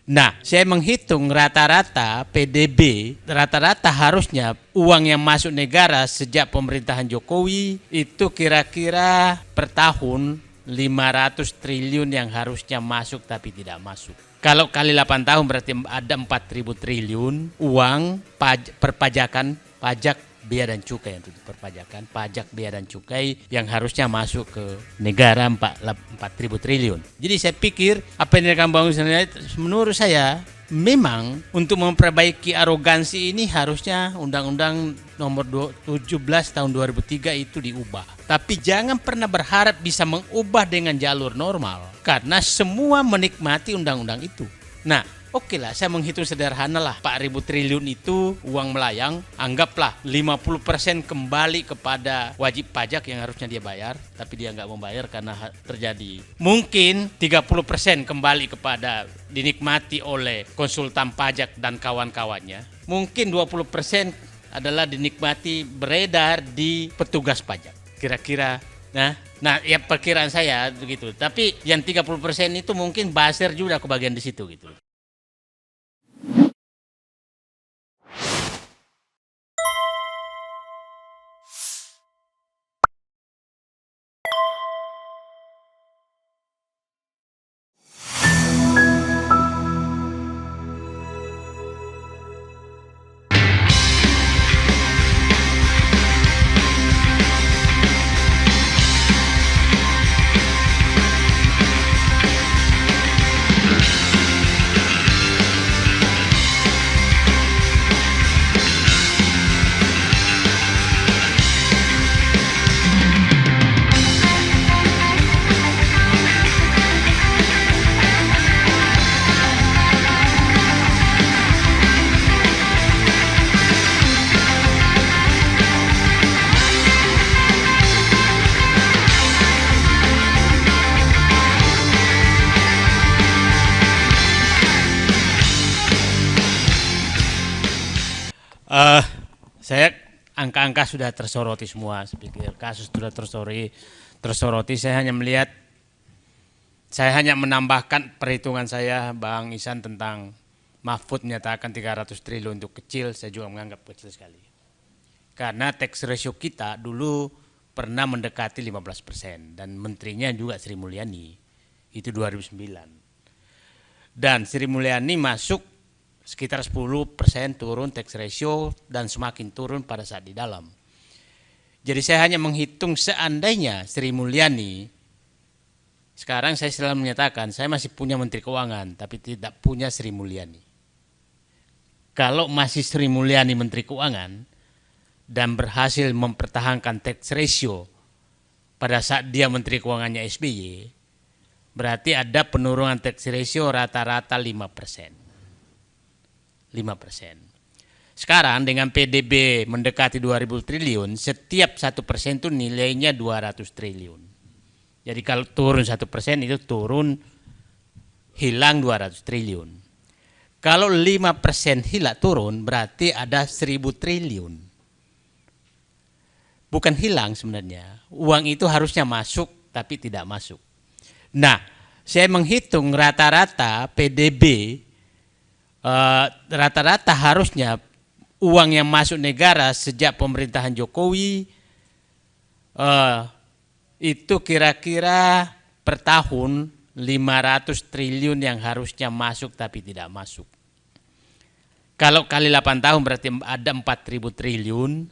Nah, saya menghitung rata-rata PDB, rata-rata harusnya uang yang masuk negara sejak pemerintahan Jokowi itu kira-kira per tahun 500 triliun yang harusnya masuk tapi tidak masuk. Kalau kali 8 tahun berarti ada 4.000 triliun uang perpajakan, pajak, bea dan cukai untuk perpajakan, pajak, bea dan cukai yang harusnya masuk ke negara 4.000 triliun. Jadi saya pikir apa yang akan bangun menurut saya memang untuk memperbaiki arogansi ini harusnya Undang-Undang nomor 17 tahun 2003 itu diubah. Tapi jangan pernah berharap bisa mengubah dengan jalur normal karena semua menikmati undang-undang itu. Nah, oke lah, saya menghitung sederhana lah. 4.000 triliun itu uang melayang, anggaplah 50% kembali kepada wajib pajak yang harusnya dia bayar, tapi dia nggak membayar karena terjadi. Mungkin 30% kembali kepada dinikmati oleh konsultan pajak dan kawan-kawannya. Mungkin 20% adalah dinikmati beredar di petugas pajak. Kira-kira Nah, ya perkiraan saya begitu. Tapi yang 30% itu mungkin buzzer juga kebagian di situ gitu. Saya angka-angka sudah tersoroti semua, saya pikir kasus sudah tersoroti. Saya hanya menambahkan perhitungan saya, Bang Ihsan, tentang Mahfud menyatakan 300 triliun untuk kecil, saya juga menganggap kecil sekali. Karena tax ratio kita dulu pernah mendekati 15% dan menterinya juga Sri Mulyani, itu 2009. Dan Sri Mulyani masuk sekitar 10% turun tax ratio dan semakin turun pada saat di dalam. Jadi saya hanya menghitung seandainya Sri Mulyani, sekarang saya selalu menyatakan saya masih punya Menteri Keuangan tapi tidak punya Sri Mulyani. Kalau masih Sri Mulyani Menteri Keuangan dan berhasil mempertahankan tax ratio pada saat dia Menteri Keuangannya SBY, berarti ada penurunan tax ratio rata-rata 5%. Sekarang dengan PDB mendekati 2.000 triliun, setiap 1% itu nilainya 200 triliun. Jadi kalau turun 1% itu hilang 200 triliun. Kalau 5% turun berarti ada 1.000 triliun. Bukan hilang sebenarnya, uang itu harusnya masuk tapi tidak masuk. Nah, saya menghitung rata-rata PDB, rata-rata harusnya uang yang masuk negara sejak pemerintahan Jokowi itu kira-kira per tahun 500 triliun yang harusnya masuk tapi tidak masuk. Kalau kali 8 tahun berarti ada 4.000 triliun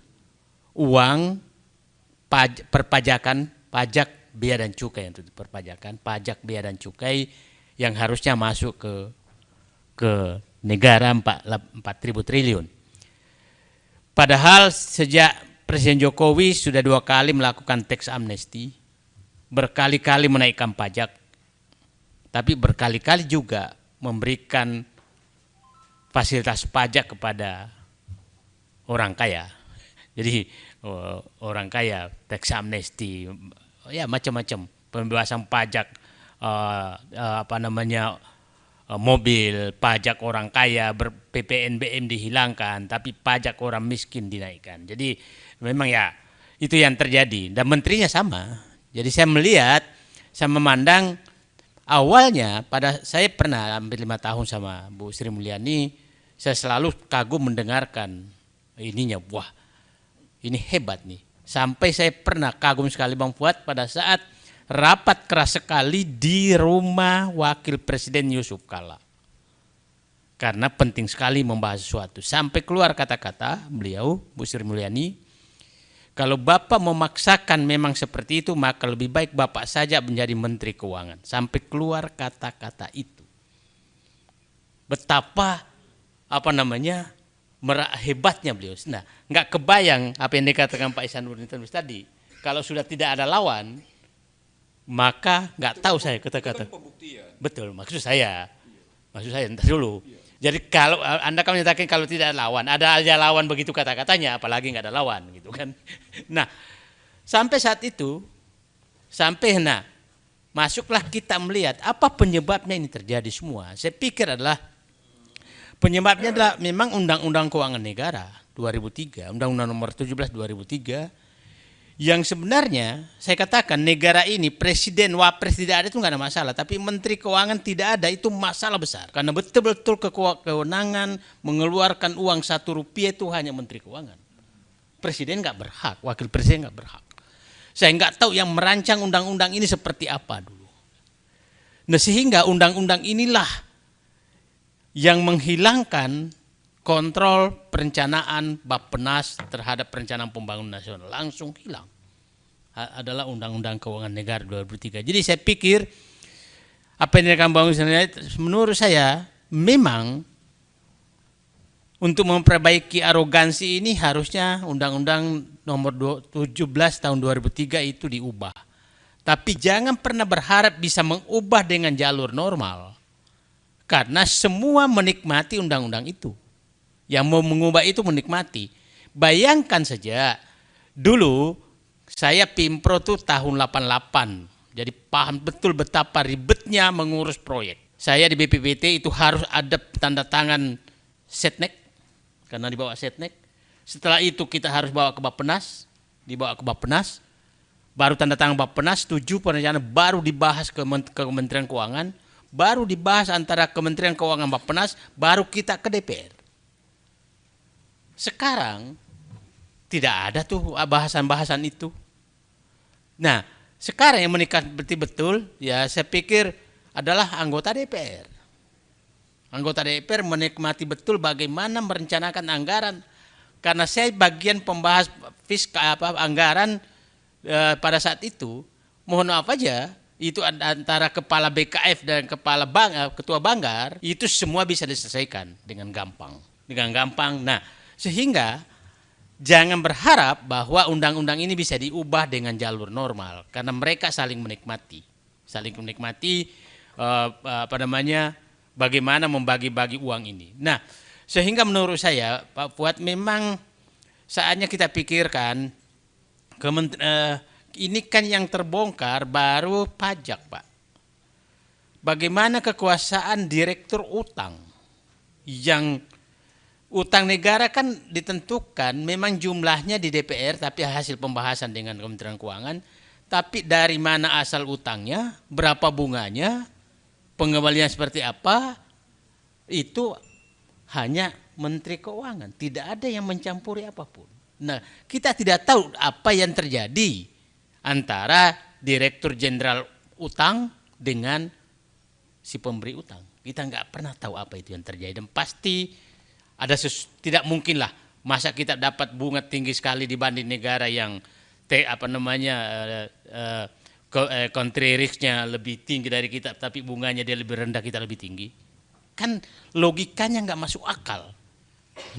uang perpajakan, pajak, bea dan cukai untuk perpajakan, pajak, bea dan cukai yang harusnya masuk ke negara 4.000 triliun. Padahal sejak Presiden Jokowi sudah 2 kali melakukan tax amnesty, berkali-kali menaikkan pajak, tapi berkali-kali juga memberikan fasilitas pajak kepada orang kaya. Jadi orang kaya tax amnesty, ya macam-macam, pembebasan pajak, mobil, pajak orang kaya, PPNBM dihilangkan, tapi pajak orang miskin dinaikkan. Jadi memang ya itu yang terjadi dan menterinya sama. Jadi saya memandang awalnya saya pernah hampir 5 tahun sama Bu Sri Mulyani, saya selalu kagum mendengarkan ininya, wah ini hebat nih. Sampai saya pernah kagum sekali Bang Fuad pada saat rapat keras sekali di rumah Wakil Presiden Yusuf Kala. Karena penting sekali membahas sesuatu. Sampai keluar kata-kata beliau, Bu Sri Mulyani, kalau Bapak memaksakan memang seperti itu, maka lebih baik Bapak saja menjadi Menteri Keuangan. Sampai keluar kata-kata itu. Betapa hebatnya beliau. Nah, nggak kebayang apa yang dikatakan Pak Ihsanuddin tadi. Kalau sudah tidak ada lawan, maka nggak tahu saya kata-kata. Betul, maksud saya entar dulu. Jadi kalau Anda kan menyatakan kalau tidak ada lawan begitu kata-katanya, apalagi nggak ada lawan gitu kan. Nah, sampai saat itu, masuklah kita melihat apa penyebabnya ini terjadi semua. Saya pikir adalah penyebabnya adalah memang Undang-Undang Keuangan Negara 2003, Undang-Undang Nomor 17 2003, yang sebenarnya saya katakan negara ini presiden, wapres tidak ada itu nggak ada masalah, tapi menteri keuangan tidak ada itu masalah besar, karena betul-betul kewenangan mengeluarkan uang 1 rupiah itu hanya menteri keuangan. Presiden nggak berhak, wakil presiden nggak berhak. Saya nggak tahu yang merancang undang-undang ini seperti apa dulu. Nah, sehingga undang-undang inilah yang menghilangkan kontrol perencanaan Bappenas terhadap perencanaan pembangunan nasional, langsung hilang. Adalah Undang-Undang Keuangan Negara 2003. Jadi saya pikir apa yang dikatakan Bang Ihsanuddin, menurut saya memang untuk memperbaiki arogansi ini harusnya Undang-Undang Nomor 17 tahun 2003 itu diubah. Tapi jangan pernah berharap bisa mengubah dengan jalur normal. Karena semua menikmati undang-undang itu. Yang mau mengubah itu menikmati. Bayangkan saja, dulu saya Pimpro tuh tahun 88. Jadi paham betul betapa ribetnya mengurus proyek. Saya di BPPT itu harus ada tanda tangan Setnek, karena dibawa Setnek. Setelah itu kita harus bawa ke Bappenas, dibawa ke Bappenas. Baru tanda tangan Bappenas, 7 perencanaan baru dibahas ke Kementerian Keuangan. Baru dibahas antara Kementerian Keuangan Bappenas, baru kita ke DPR. Sekarang tidak ada tuh bahasan-bahasan itu. Nah, sekarang yang menikah betul-betul ya saya pikir adalah anggota DPR. Anggota DPR menikmati betul bagaimana merencanakan anggaran. Karena saya bagian pembahas anggaran pada saat itu, mohon maaf aja, itu antara kepala BKF dan ketua Banggar itu semua bisa diselesaikan dengan gampang. Nah, sehingga jangan berharap bahwa undang-undang ini bisa diubah dengan jalur normal, karena mereka saling menikmati bagaimana membagi-bagi uang ini. Nah, sehingga menurut saya Pak Fuad memang saatnya kita pikirkan ini kan yang terbongkar baru pajak, Pak. Bagaimana kekuasaan direktur utang, yang utang negara kan ditentukan memang jumlahnya di DPR, tapi hasil pembahasan dengan Kementerian Keuangan. Tapi dari mana asal utangnya, berapa bunganya, pengembalian seperti apa, itu hanya Menteri Keuangan. Tidak ada yang mencampuri apapun. Nah, kita tidak tahu apa yang terjadi antara Direktur Jenderal Utang dengan si pemberi utang. Kita nggak pernah tahu apa itu yang terjadi, dan pasti ada tidak mungkin lah masa kita dapat bunga tinggi sekali dibanding negara yang country risk-nya lebih tinggi dari kita, tapi bunganya dia lebih rendah, kita lebih tinggi. Kan logikanya nggak masuk akal.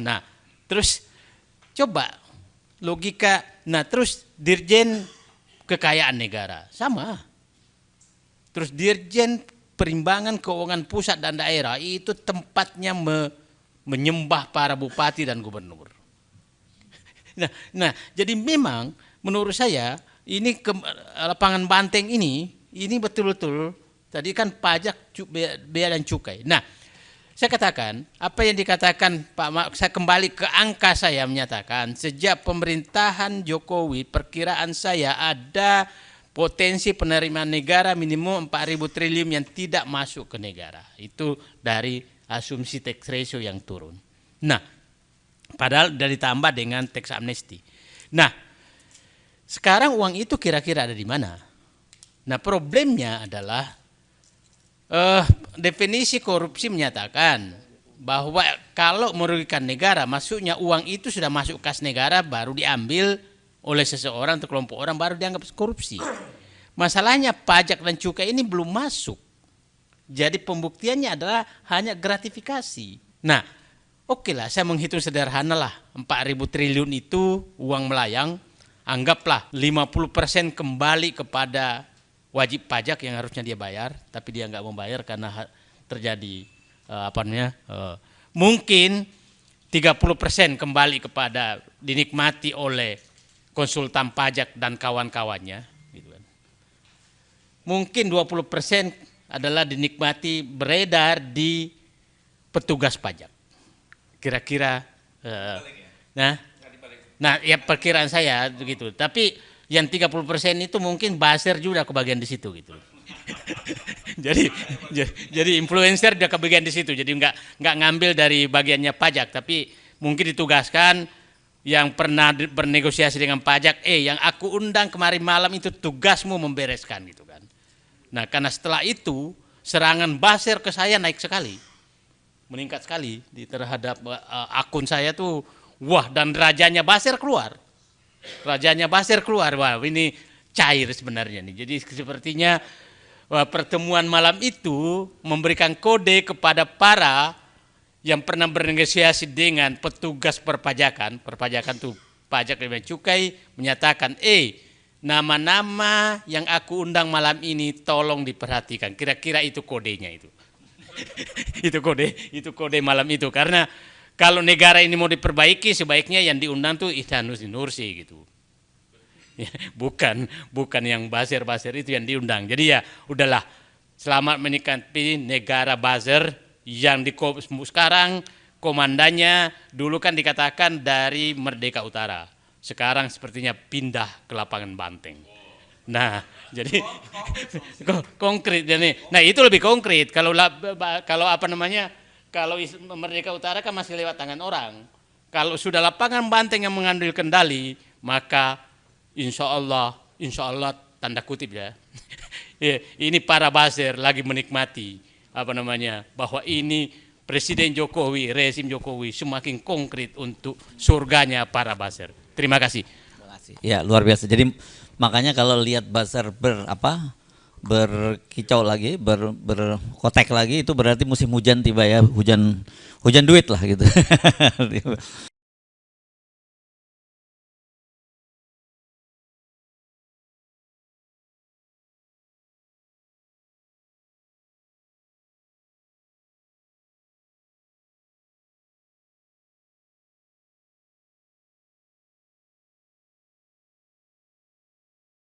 Nah, terus coba logika, terus Dirjen Kekayaan Negara sama. Terus Dirjen Perimbangan Keuangan Pusat dan Daerah itu tempatnya menyembah para bupati dan gubernur. Nah, jadi memang menurut saya ini lapangan banteng ini betul-betul tadi kan pajak, bea dan cukai. Nah, saya katakan apa yang dikatakan Pak, saya kembali ke angka, saya menyatakan sejak pemerintahan Jokowi perkiraan saya ada potensi penerimaan negara minimum 4.000 triliun yang tidak masuk ke negara. Itu dari asumsi tax ratio yang turun. Nah, padahal sudah ditambah dengan tax amnesty. Nah, sekarang uang itu kira-kira ada di mana? Nah, problemnya adalah definisi korupsi menyatakan bahwa kalau merugikan negara, maksudnya uang itu sudah masuk kas negara baru diambil oleh seseorang atau kelompok orang baru dianggap korupsi. Masalahnya pajak dan cukai ini belum masuk. Jadi pembuktiannya adalah hanya gratifikasi. Nah, oke lah, saya menghitung sederhana lah. 4.000 triliun itu uang melayang, anggaplah 50% kembali kepada wajib pajak yang harusnya dia bayar, tapi dia nggak membayar karena terjadi mungkin 30% kembali kepada dinikmati oleh konsultan pajak dan kawan-kawannya. Gitu kan. Mungkin 20% adalah dinikmati beredar di petugas pajak. Kira-kira, nah ya perkiraan saya begitu. Tapi yang 30% itu mungkin buzzer juga kebagian di situ gitu. jadi influencer dia kebagian di situ. Jadi nggak ngambil dari bagiannya pajak, tapi mungkin ditugaskan yang pernah bernegosiasi dengan pajak. Yang aku undang kemarin malam itu tugasmu membereskan gitu kan. Nah, karena setelah itu serangan buzzer ke saya naik sekali, meningkat sekali terhadap akun saya tuh. Wah, dan rajanya buzzer keluar. Wah ini cair sebenarnya nih. Jadi sepertinya pertemuan malam itu memberikan kode kepada para yang pernah bernegosiasi dengan petugas perpajakan tuh pajak dan cukai, menyatakan nama-nama yang aku undang malam ini tolong diperhatikan. Kira-kira itu kodenya itu. itu kode malam itu, karena kalau negara ini mau diperbaiki sebaiknya yang diundang tuh Ihsanuddin Nursi gitu. Bukan yang buzzer itu yang diundang. Jadi ya udahlah, selamat menikmati negara buzzer yang sekarang komandannya dulu kan dikatakan dari Merdeka Utara. Sekarang sepertinya pindah ke lapangan Banteng. Nah, jadi konkret ini. Nah, itu lebih konkret. Kalau Merdeka Utara kan masih lewat tangan orang. Kalau sudah lapangan Banteng yang mengambil kendali, maka insya Allah tanda kutip ya. Ini para buzzer lagi menikmati bahwa ini Presiden Jokowi, rezim Jokowi semakin konkret untuk surganya para buzzer. Terima kasih. Ya, luar biasa. Jadi makanya kalau lihat buzzer berkicau lagi, berkotek lagi, itu berarti musim hujan tiba ya, hujan duit lah gitu.